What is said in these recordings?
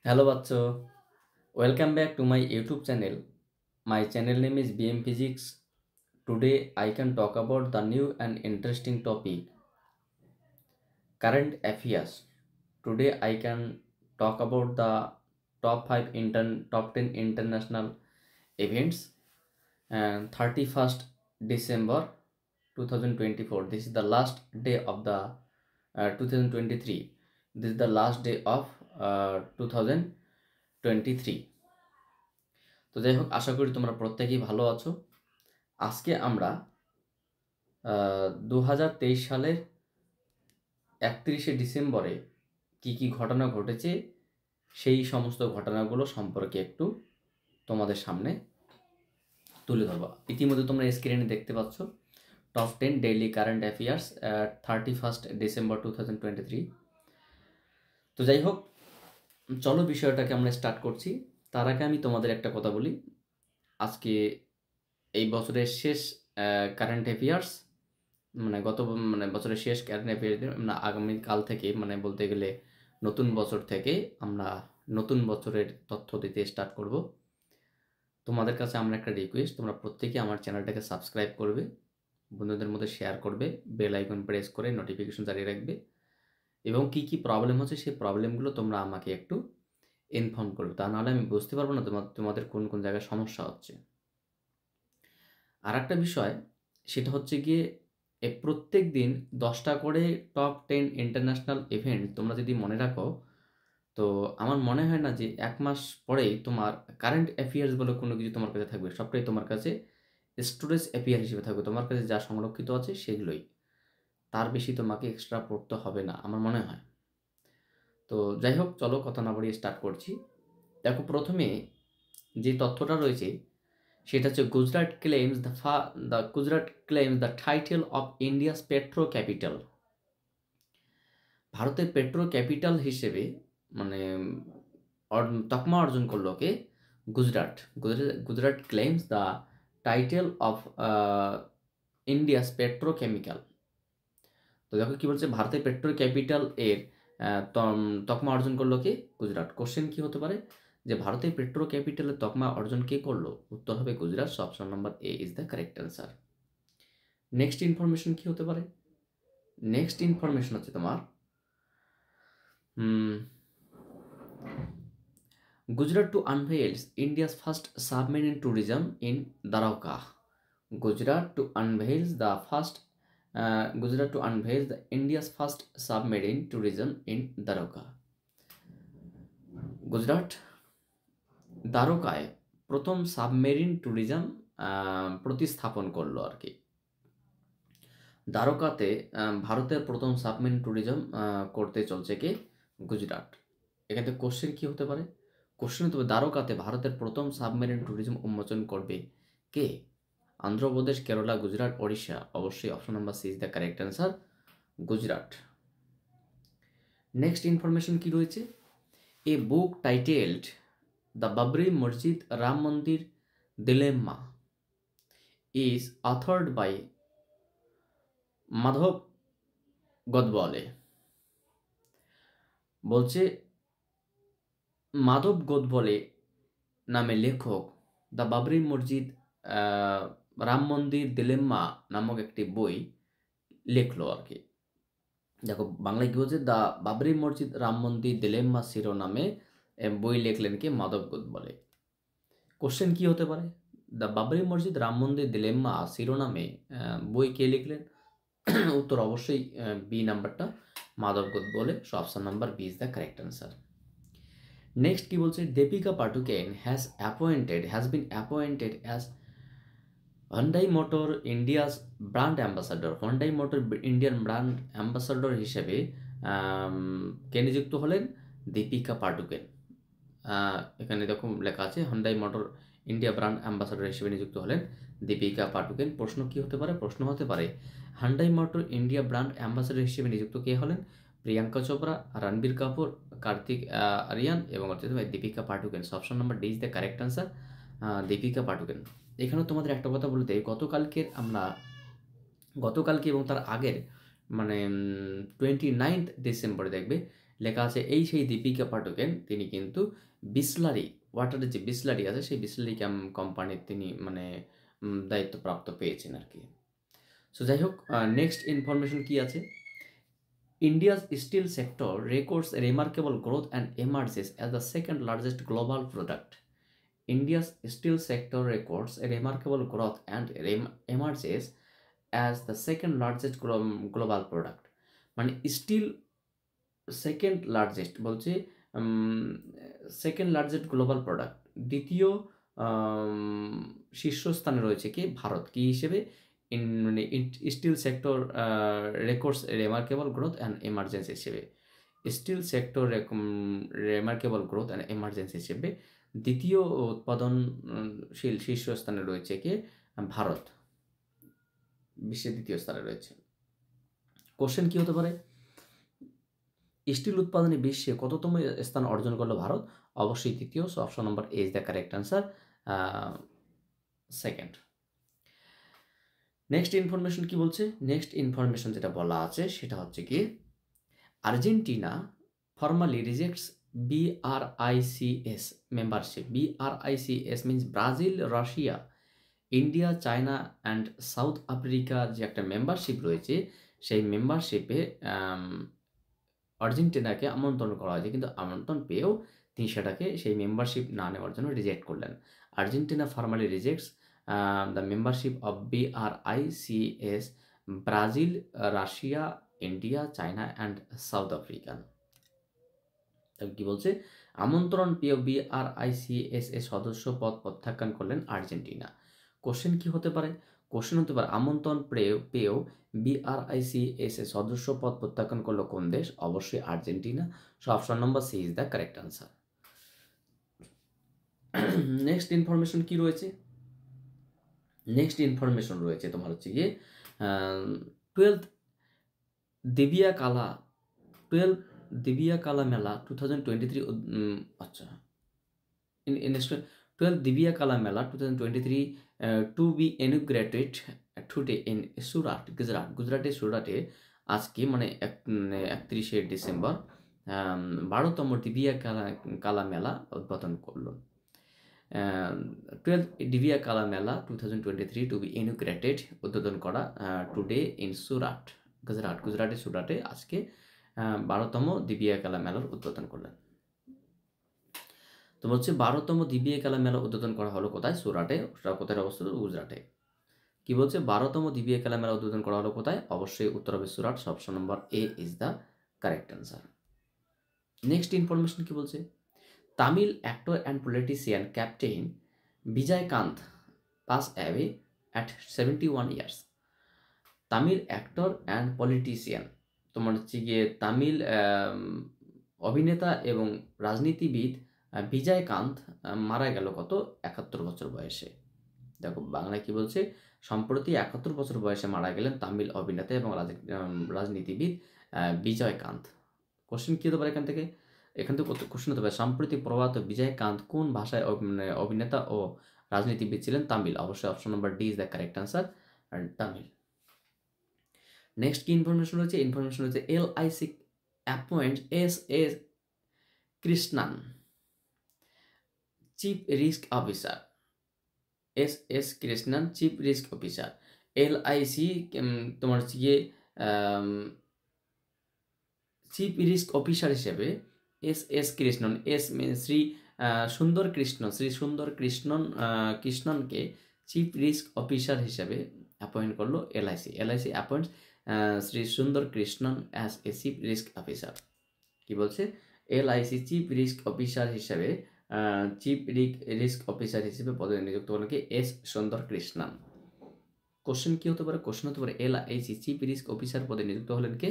Hello Batcho, welcome back to my YouTube channel. My channel name is BM Physics. Today I can talk about the new and interesting topic current affairs. Today I can talk about the top 10 international events and 31st December 2024. This is the last day of the 2023. This is the last day of 2023. তো যাই হোক, আশা করি তোমরা প্রত্যেকেই ভালো আছো। আজকে আমরা 2023 সালের 31শে ডিসেম্বরে কি কি ঘটনা ঘটেছে সেই সমস্ত ঘটনাগুলো সম্পর্কে একটু তোমাদের সামনে তুলে ধরবো। ইতিমধ্যে তোমরা স্ক্রিনে দেখতে পাচ্ছ top 10 daily current affairs 31st December 2023। তো যাই হোক, চলো বিষয়টাকে আমরা স্টার্ট করছি। তার আগে আমি তোমাদের একটা কথা বলি, আজকে এই বছরের শেষ কারেন্ট অ্যাফেয়ার্স, বছরের শেষ কারেন্ট অ্যাফেয়ার্স আমরা আগামীকাল থেকে, বলতে গেলে নতুন বছর থেকে আমরা নতুন বছরের তথ্য দিতে স্টার্ট করব। তোমাদের কাছে আমার একটা রিকোয়েস্ট, তোমরা প্রত্যেকে আমার চ্যানেলটাকে সাবস্ক্রাইব করবে, বন্ধুদের মধ্যে শেয়ার করবে, বেল আইকন প্রেস করে নোটিফিকেশন চালিয়ে রাখবে, এবং কি কি প্রবলেম হচ্ছে সেই প্রবলেমগুলো তোমরা আমাকে একটু ইনফর্ম করবে, তা নাহলে আমি বুঝতে পারবো না তোমাদের কোন কোন জায়গায় সমস্যা হচ্ছে। আর একটা বিষয়, সেটা হচ্ছে গিয়ে প্রত্যেক দিন 10টা করে টপ 10 ইন্টারন্যাশনাল ইভেন্ট তোমরা যদি মনে রাখো, তো আমার মনে হয় না যে এক মাস পরেই তোমার কারেন্ট অ্যাফেয়ার্স বলে কোনো কিছু তোমার কাছে থাকবে। সবটাই তোমার কাছে স্টোরেজ অ্যাফেয়ার হিসেবে থাকবে, তোমার কাছে যা সংরক্ষিত আছে সেগুলোই, তার বেশি তোমাকে এক্সট্রা পড়তে হবে না আমার মনে হয়। তো যাই হোক, চলো কথা না বাড়িয়ে স্টার্ট করছি। দেখো, প্রথমে যে তথ্যটা রয়েছে সেটা হচ্ছে Gujarat claims the title of India's petro capital. ভারতের পেট্রো ক্যাপিটাল হিসেবে তকমা অর্জন করলো কে? Gujarat. Gujarat claims the title of India's petrochemical. তো দেখো কি বলছে, ভারতের পেট্রো ক্যাপিটাল এর তকমা অর্জন করলো কে? গুজরাট। কোশ্চেন কি হতে পারে যে ভারতের পেট্রো ক্যাপিটালের তকমা অর্জন কে করলো? উত্তর হবে Gujarat. Option number A is the correct answer. Next information কি হতে পারে? নেক্সট ইনফরমেশন হচ্ছে তোমার Gujarat to unveils India's first submarine tourism in Dwarka. Gujarat to unveils the India's first submarine tourism in Dwarka. Gujarat দ্বারকায় প্রথম সাবমেরিন ট্যুরিজম প্রতিস্থাপন করলো আর কি। দ্বারকাতে ভারতের প্রথম সাবমেরিন ট্যুরিজম করতে চলছে কে? গুজরাট। এখান থেকে কোশ্চেন কি হতে পারে? কোশ্চেন হতে পারে দ্বারকাতে ভারতের প্রথম সাবমেরিন ট্যুরিজম উন্মোচন করবে কে? অন্ধ্রপ্রদেশ, কেরালা, গুজরাট, ওড়িশা। অবশ্যই option number C is the correct answer, Gujarat. Next information কি রয়েছে? A book titled the Babri Masjid Ram মন্দির dilemma is authored by Madhav গদবলে। বলছে মাধব গদবলে নামে লেখক দ্য বাবরি মসজিদ রাম মন্দির দিলেম্মা নামক একটি বই লেখলো আর কি। দেখো বাংলায় কি হচ্ছে, দ্য বাবরি মসজিদ রাম মন্দির দিলেম্মা শিরোনামে বই লেখলেন কে? মাধব গদবলে। কোশ্চেন কি হতে পারে? দ্য বাবরি মসজিদ রাম মন্দির দিলেম্মা শিরোনামে বই কে লিখলেন? উত্তর অবশ্যই বি নাম্বারটা, Madhav Godbole. Option number B is the correct answer. Next কি বলছে? Deepika Padukone has been appointed as Hyundai Motor India's brand ambassador. Hyundai Motor Indian brand ambassador হিসেবে কে নিযুক্ত হলেন? দীপিকা পাডুকোন। এখানে দেখো লেখা আছে Hyundai motor India brand ambassador হিসেবে নিযুক্ত হলেন দীপিকা পাডুকোন। প্রশ্ন কি হতে পারে? প্রশ্ন হতে পারে Hyundai motor India brand ambassador হিসেবে নিযুক্ত কে হলেন? প্রিয়াঙ্কা চোপড়া, রণবীর কাপুর, কার্তিক আরিয়ান এবং Deepika Padukone. Option number D is the correct answer, Deepika Padukone. এখানেও তোমাদের একটা কথা বলতে, গতকালকে এবং তার আগের 29 ডিসেম্বরে দেখবে লেখা আছে এই সেই দীপিকা পাডুকোন, তিনি কিন্তু বিসলারি ওয়াটারের যে বিসলারি আছে সেই বিসলারি কোম্পানির তিনি মানে দায়িত্বপ্রাপ্ত পেয়েছেন আর কি। সো যাই হোক, নেক্সট ইনফরমেশন কি আছে, India's steel sector records a remarkable growth and emerges as the second largest global product. India's steel sector records a remarkable growth and emerges as the second largest global product. মানে steel second largest বলছে, second largest global product, দ্বিতীয় শীর্ষস্থানে রয়েছে কি ভারত, কি হিসেবে মানে steel sector records remarkable growth and emergency হিসেবে, steel sector remarkable growth and emergency হিসেবে দ্বিতীয় উৎপাদনশীল শীর্ষস্থানে রয়েছে কি ভারত, বিশ্বের দ্বিতীয় স্থানে রয়েছে। কোশ্চেন কি হতে পারে, স্টিল উৎপাদনে বিশ্বে কততম স্থান অর্জন করলো ভারত? অবশ্যই তৃতীয়। So option number A is the correct answer, second. Next information কি বলছে, নেক্সট ইনফরমেশন যেটা বলা আছে সেটা হচ্ছে কি Argentina formally rejects BRICS membership. BRICS means Brazil, Russia, India, China and south Africa যে একটা মেম্বারশিপ রয়েছে, সেই মেম্বারশিপে আর্জেন্টিনাকে আমন্ত্রণ করা হয়েছে, কিন্তু আমন্ত্রণ পেয়েও তিনি সেটাকে সেই মেম্বারশিপ না নেওয়ার জন্য রিজেক্ট করলেন। Argentina formally rejects the membership of BRICS Brazil, Russia, India, China and south Africa. তবে কি বলছে, আমন্ত্রণ পেয়েও BRICS এর সদস্য পদ প্রত্যাখ্যান করলেন আর্জেন্টিনা। কোশ্চেন কি হতে পারে, কোশ্চেন হতে পারে আমন্ত্রণ পেয়েও BRICS এর সদস্য পদ প্রত্যাখ্যান করলো কোন দেশ? অবশ্যই Argentina. So option number C is the correct answer. Next information কি রয়েছে, নেক্সট ইনফরমেশন রয়েছে তোমার হচ্ছে গিয়ে 12th দিবিয়া কালা মেলা 2023, আচ্ছা, next 12th Divya Kala Mela 2023 to be inaugurated today in Surat, Gujarat. গুজরাটের সুরাটে আজকে মানে 31শে ডিসেম্বর 12তম দিবিয়া কালা মেলা উদ্বোধন করল। 12th Divya Kala Mela 2023 to be ইনগ্রেটেড, উদ্বোধন করা টুডে ইন সুরাট, গুজরাট। গুজরাটের সুরাটে আজকে 12তম দিবিয়া কালা মেলার উদ্বোধন করলেন। তো বলছে 12তম দিবিয়া কালা মেলা উদ্বোধন করা হলো কোথায়? সুরাটে। ওটা কোথায় অবস্থিত? গুজরাটে। কি বলছে, 12তম দিবিয়া কালা মেলা উদ্বোধন করা হলো কোথায়? অবশ্যই উত্তর হবে Surat. Option number A is the correct answer. Next information কি বলছে, Tamil actor and politician captain Vijayakanth pass away at 71 years. Tamil actor and politician, তোমার হচ্ছে গিয়ে তামিল অভিনেতা এবং রাজনীতিবিদ বিজয়কান্ত মারা গেল কত? 71 বছর বয়সে। দেখো বাংলায় কি বলছে, সম্প্রতি 71 বছর বয়সে মারা গেলেন তামিল অভিনেতা এবং রাজনীতিবিদ বিজয়কান্ত। কোশ্চেন কী হতে পারে এখান থেকে কোশ্চেন হতে পারে সাম্প্রতিক প্রয়াত বিজয়কান্ত কোন ভাষায় অভিনেতা ও রাজনীতিবিদ ছিলেন? তামিল। অবশ্যই option number D is the correct answer, Tamil. Next কি ইনফরমেশন রয়েছে, ইনফরমেশন রয়েছে LIC appoint S.A. Krishnan chief risk officer. S.S. Krishnan chief risk officer. LIC তোমার হচ্ছে গিয়ে চিফ রিস্ক অফিসার হিসেবে S.S. কৃষ্ণন, S শ্রী সুন্দর কৃষ্ণনকে চিফ রিস্ক অফিসার হিসেবে অ্যাপয়েন্ট করলো LIC। LIC অ্যাপয়েন্টস শ্রী সুন্দর Krishnan as a chief risk officer. কি বলছে, LIC চিফ রিস্ক অফিসার হিসেবে পদে নিযুক্ত হলেন কি? S সুন্দর কৃষ্ণন। কোশ্চেন কি হতে পারে, কোশ্চেন হতে পারে LIC চিফ রিস্ক অফিসার পদে নিযুক্ত হলেন কে?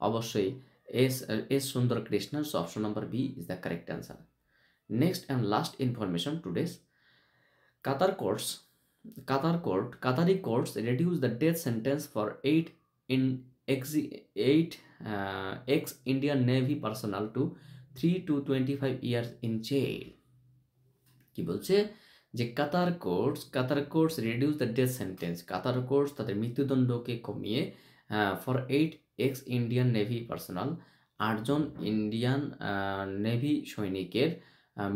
অবশ্যই S Sundar Krishnan. So option number B is the correct answer. Next and last information today's, Qatari courts reduce the death sentence for 8 ex-Indian Navy personnel to 3 to 25 years in jail. কি বলছে যে Qatar courts reduce the death sentence, Qatar courts তাদের মৃত্যুদণ্ডকে কমিয়ে for 8 ex-Indian Navy personnel 8 জন Indian Navy সৈনিকের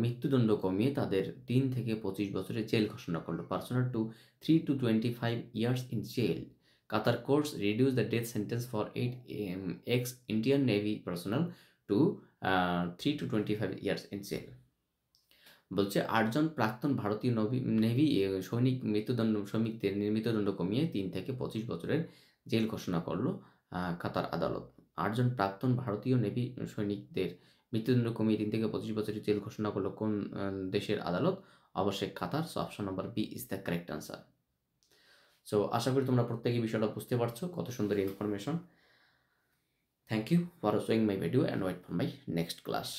মৃত্যুদণ্ড কমিয়ে তাদের 3 থেকে 25 বছরের জেল ঘোষণা করলো। Personnel to 3 to 25 years in jail. Qatar courts reduced the death sentence for 8 ex-Indian Navy personnel to 3 to 25 years in jail. বলছে 8 জন প্রাক্তন ভারতীয় নেভি সৈনিকদের মৃত্যুদণ্ড কমিয়ে 3 থেকে 25 বছরের জেল ঘোষণা করলো কাতার আদালত। 8 জন প্রাক্তন ভারতীয় নেভি সৈনিকদের মৃত্যুদণ্ড কমিয়ে 3 থেকে 25 বছরের জেল ঘোষণা করলো কোন দেশের আদালত? অবশ্যই Qatar. So option number B is the correct answer. So আশা করি তোমরা প্রত্যেকেই বিষয়টা বুঝতে পারছো, কত সুন্দর information. Thank you for watching my video and wait for my next class.